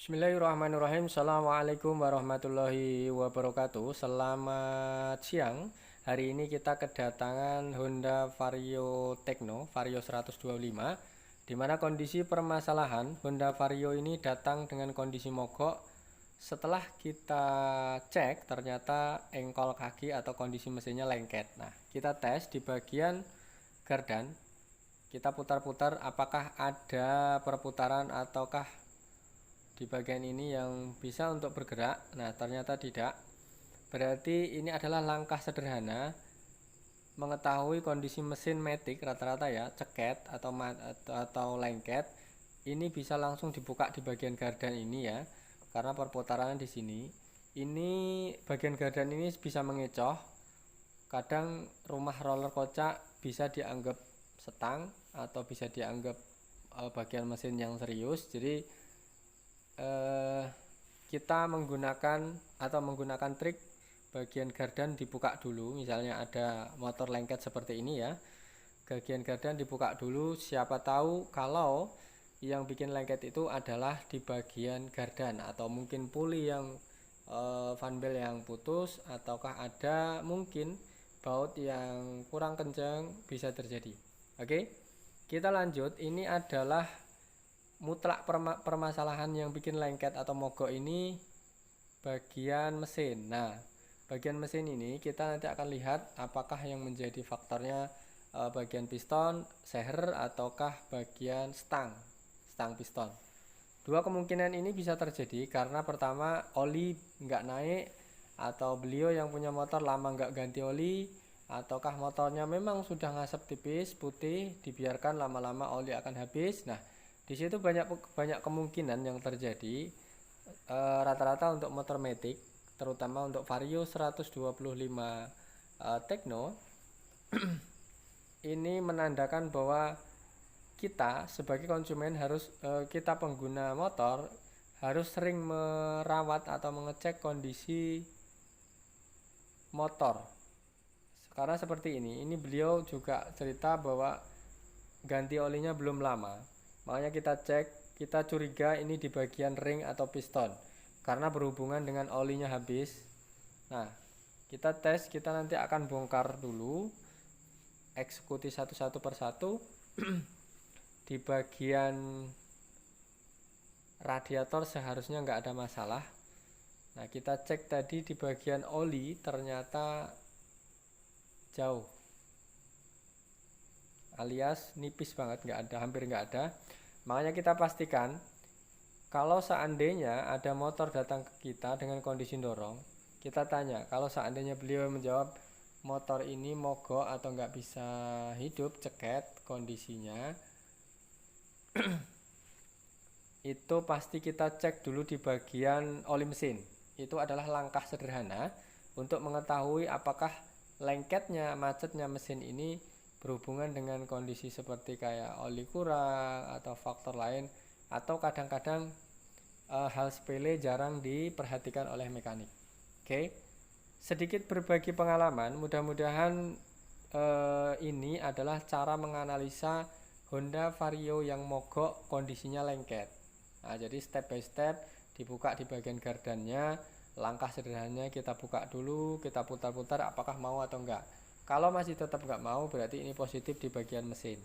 Bismillahirrahmanirrahim. Assalamualaikum warahmatullahi wabarakatuh. Selamat siang. Hari ini kita kedatangan Honda Vario Tekno Vario 125, di mana kondisi permasalahan Honda Vario ini datang dengan kondisi mogok. Setelah kita cek, ternyata engkol kaki atau kondisi mesinnya lengket. Nah, kita tes di bagian gardan. Kita putar-putar apakah ada perputaran ataukah di bagian ini yang bisa untuk bergerak. Nah, ternyata tidak. Berarti ini adalah langkah sederhana mengetahui kondisi mesin matic rata-rata ya, ceket atau lengket. Ini bisa langsung dibuka di bagian gardan ini ya, karena perputarannya di sini. Ini bagian gardan ini bisa mengecoh. Kadang rumah roller kocak bisa dianggap setang atau bisa dianggap bagian mesin yang serius. Jadi kita menggunakan trik bagian gardan dibuka dulu. Misalnya ada motor lengket seperti ini ya, bagian gardan dibuka dulu. Siapa tahu kalau yang bikin lengket itu adalah di bagian gardan, atau mungkin puli yang fan belt yang putus, ataukah ada mungkin baut yang kurang kencang, bisa terjadi. Oke, kita lanjut. Ini adalah mutlak permasalahan yang bikin lengket atau mogok ini bagian mesin. Nah, bagian mesin ini kita nanti akan lihat apakah yang menjadi faktornya bagian piston, seher, ataukah bagian stang piston. Dua kemungkinan ini bisa terjadi karena pertama oli nggak naik, atau beliau yang punya motor lama nggak ganti oli, ataukah motornya memang sudah ngasap tipis putih, dibiarkan lama-lama oli akan habis. Nah, di situ banyak kemungkinan yang terjadi. Rata-rata untuk motor matic, terutama untuk Vario 125 Tekno, ini menandakan bahwa kita sebagai konsumen harus kita pengguna motor harus sering merawat atau mengecek kondisi motor. Karena seperti ini beliau juga cerita bahwa ganti olinya belum lama. Makanya kita cek, kita curiga ini di bagian ring atau piston, karena berhubungan dengan olinya habis. Nah, kita tes, kita nanti akan bongkar dulu, eksekusi satu persatu. Di bagian radiator seharusnya nggak ada masalah. Nah, kita cek tadi di bagian oli, ternyata jauh, alias nipis banget, nggak ada, hampir nggak ada. Makanya kita pastikan kalau seandainya ada motor datang ke kita dengan kondisi dorong, kita tanya. Kalau seandainya beliau menjawab motor ini mogok atau nggak bisa hidup, ceket kondisinya, itu pasti kita cek dulu di bagian oli mesin. Itu adalah langkah sederhana untuk mengetahui apakah lengketnya, macetnya mesin ini berhubungan dengan kondisi seperti kayak oli kurang atau faktor lain, atau kadang-kadang hal sepele jarang diperhatikan oleh mekanik. Oke, sedikit berbagi pengalaman. Mudah-mudahan ini adalah cara menganalisa Honda Vario yang mogok kondisinya lengket. Nah, jadi step by step dibuka di bagian gardannya. Langkah sederhananya kita buka dulu, kita putar-putar apakah mau atau enggak. Kalau masih tetap enggak mau, berarti ini positif di bagian mesin.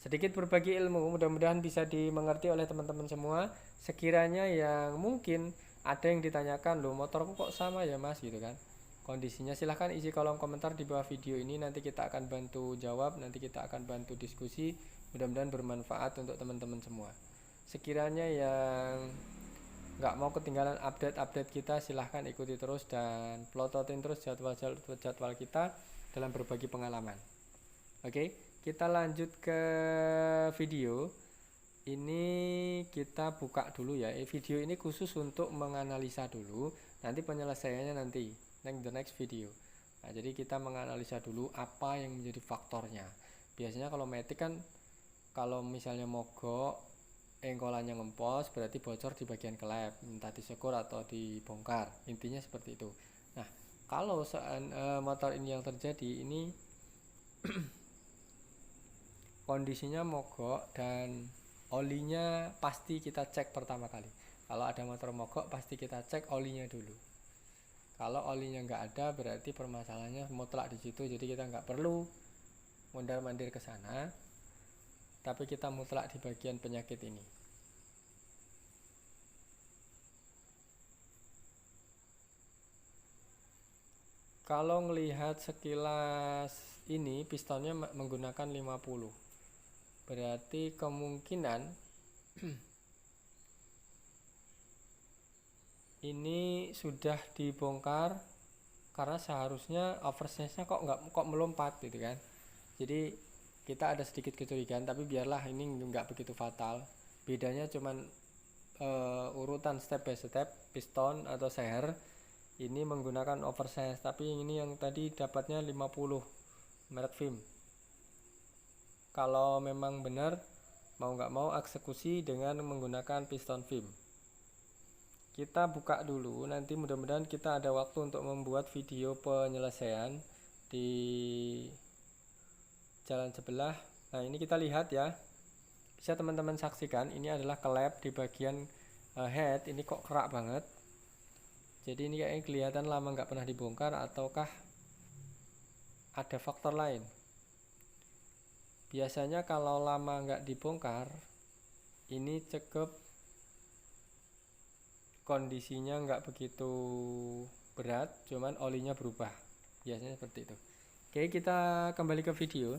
Sedikit berbagi ilmu, mudah-mudahan bisa dimengerti oleh teman-teman semua. Sekiranya yang mungkin ada yang ditanyakan, loh motorku kok sama ya mas, gitu kan, kondisinya, silahkan isi kolom komentar di bawah video ini. Nanti kita akan bantu jawab, nanti kita akan bantu diskusi. Mudah-mudahan bermanfaat untuk teman-teman semua. Sekiranya yang nggak mau ketinggalan update-update kita, silahkan ikuti terus dan plototin terus jadwal kita dalam berbagi pengalaman. Oke, kita lanjut ke video. Ini kita buka dulu ya. Video ini khusus untuk menganalisa dulu, nanti penyelesaiannya nanti the next video. Nah, jadi kita menganalisa dulu apa yang menjadi faktornya. Biasanya kalau matic kan, kalau misalnya mogok, engkolannya ngempos, berarti bocor di bagian klep, entah disekur atau dibongkar. Intinya seperti itu. Nah, kalau motor ini yang terjadi, ini kondisinya mogok dan olinya pasti kita cek pertama kali. Kalau ada motor mogok pasti kita cek olinya dulu. Kalau olinya nggak ada berarti permasalahannya mutlak di situ, jadi kita nggak perlu mondar-mandir ke sana, tapi kita mutlak di bagian penyakit ini. Kalau melihat sekilas ini pistonnya menggunakan 50, berarti kemungkinan ini sudah dibongkar, karena seharusnya oversize-nya kok melompat gitu kan. Jadi kita ada sedikit kecurigaan, tapi biarlah, ini nggak begitu fatal. Bedanya cuman urutan step by step. Piston atau seher ini menggunakan oversize, tapi ini yang tadi dapatnya 50 merek Vim. Kalau memang benar, mau nggak mau eksekusi dengan menggunakan piston Vim. Kita buka dulu, nanti mudah-mudahan kita ada waktu untuk membuat video penyelesaian di jalan sebelah. Nah, ini kita lihat ya, bisa teman-teman saksikan, ini adalah klep di bagian head. Ini kok kerak banget, jadi ini kayaknya kelihatan lama nggak pernah dibongkar, ataukah ada faktor lain. Biasanya kalau lama nggak dibongkar, ini cekep kondisinya nggak begitu berat, cuman olinya berubah, biasanya seperti itu. Oke, kita kembali ke video.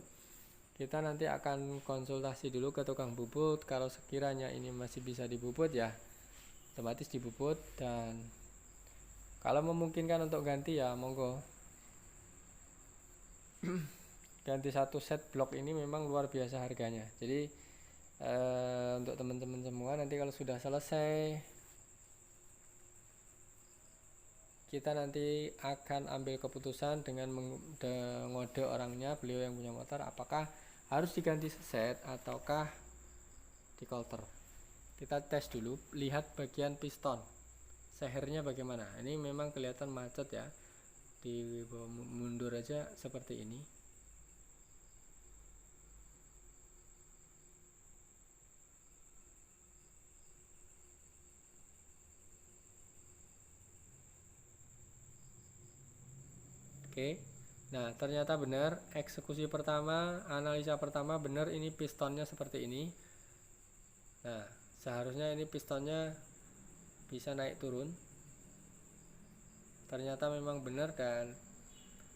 Kita nanti akan konsultasi dulu ke tukang bubut. Kalau sekiranya ini masih bisa dibubut ya otomatis dibubut, dan kalau memungkinkan untuk ganti ya monggo. Ganti satu set blok ini memang luar biasa harganya. Jadi untuk teman-teman semua, nanti kalau sudah selesai, kita nanti akan ambil keputusan dengan mengode orangnya, beliau yang punya motor, apakah harus diganti set ataukah di coulter. Kita tes dulu, lihat bagian piston sehernya bagaimana. Ini memang kelihatan macet ya, di mundur aja seperti ini. Oke, nah ternyata benar, eksekusi pertama, analisa pertama benar, ini pistonnya seperti ini. Nah, seharusnya ini pistonnya bisa naik turun. Ternyata memang benar, dan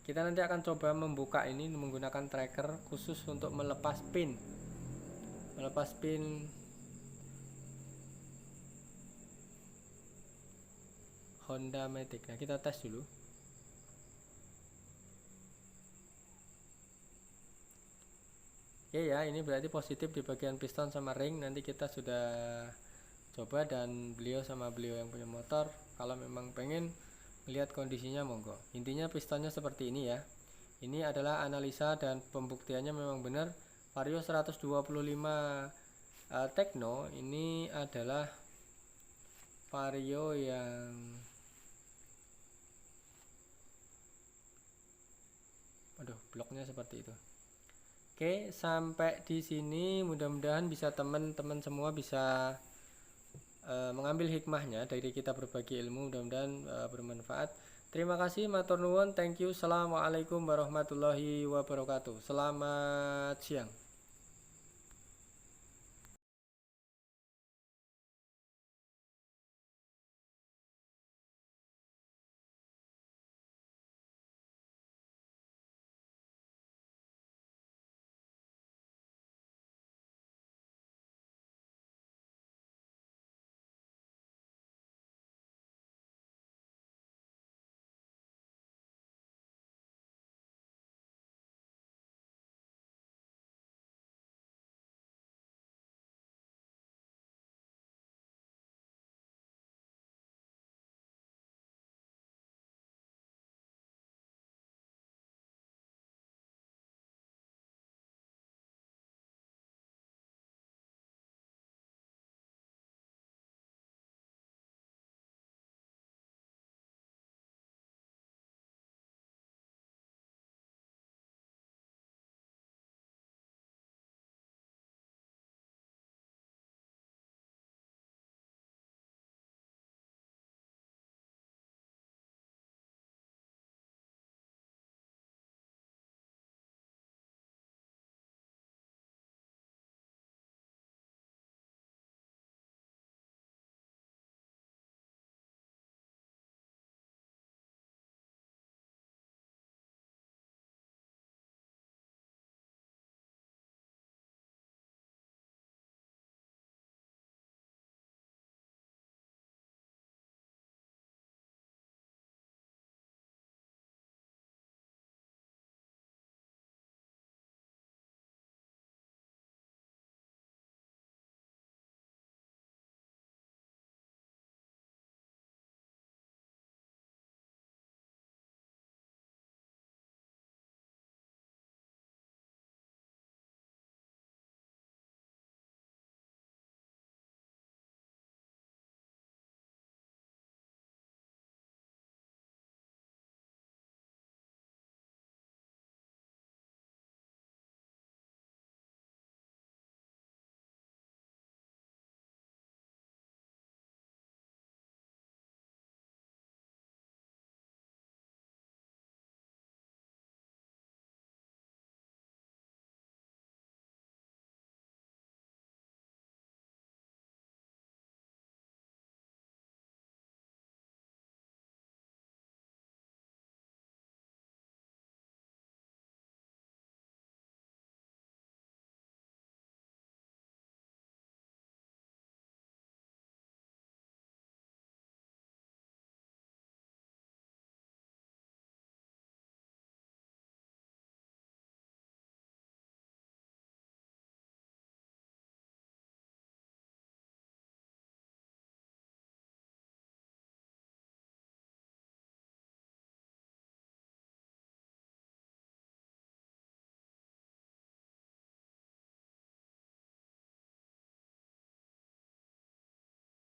kita nanti akan coba membuka ini menggunakan tracker khusus untuk melepas pin Honda Matic. Nah, kita tes dulu. Oke ya, ini berarti positif di bagian piston sama ring. Nanti kita sudah coba, dan beliau yang punya motor kalau memang pengen lihat kondisinya monggo. Intinya pistonnya seperti ini ya. Ini adalah analisa dan pembuktiannya memang benar. Vario 125 Tekno ini adalah vario yang bloknya seperti itu. Oke, sampai di sini mudah-mudahan bisa teman-teman semua bisa mengambil hikmahnya dari kita berbagi ilmu, mudah-mudahan bermanfaat. Terima kasih, matur nuwun, thank you. Assalamualaikum warahmatullahi wabarakatuh. Selamat siang.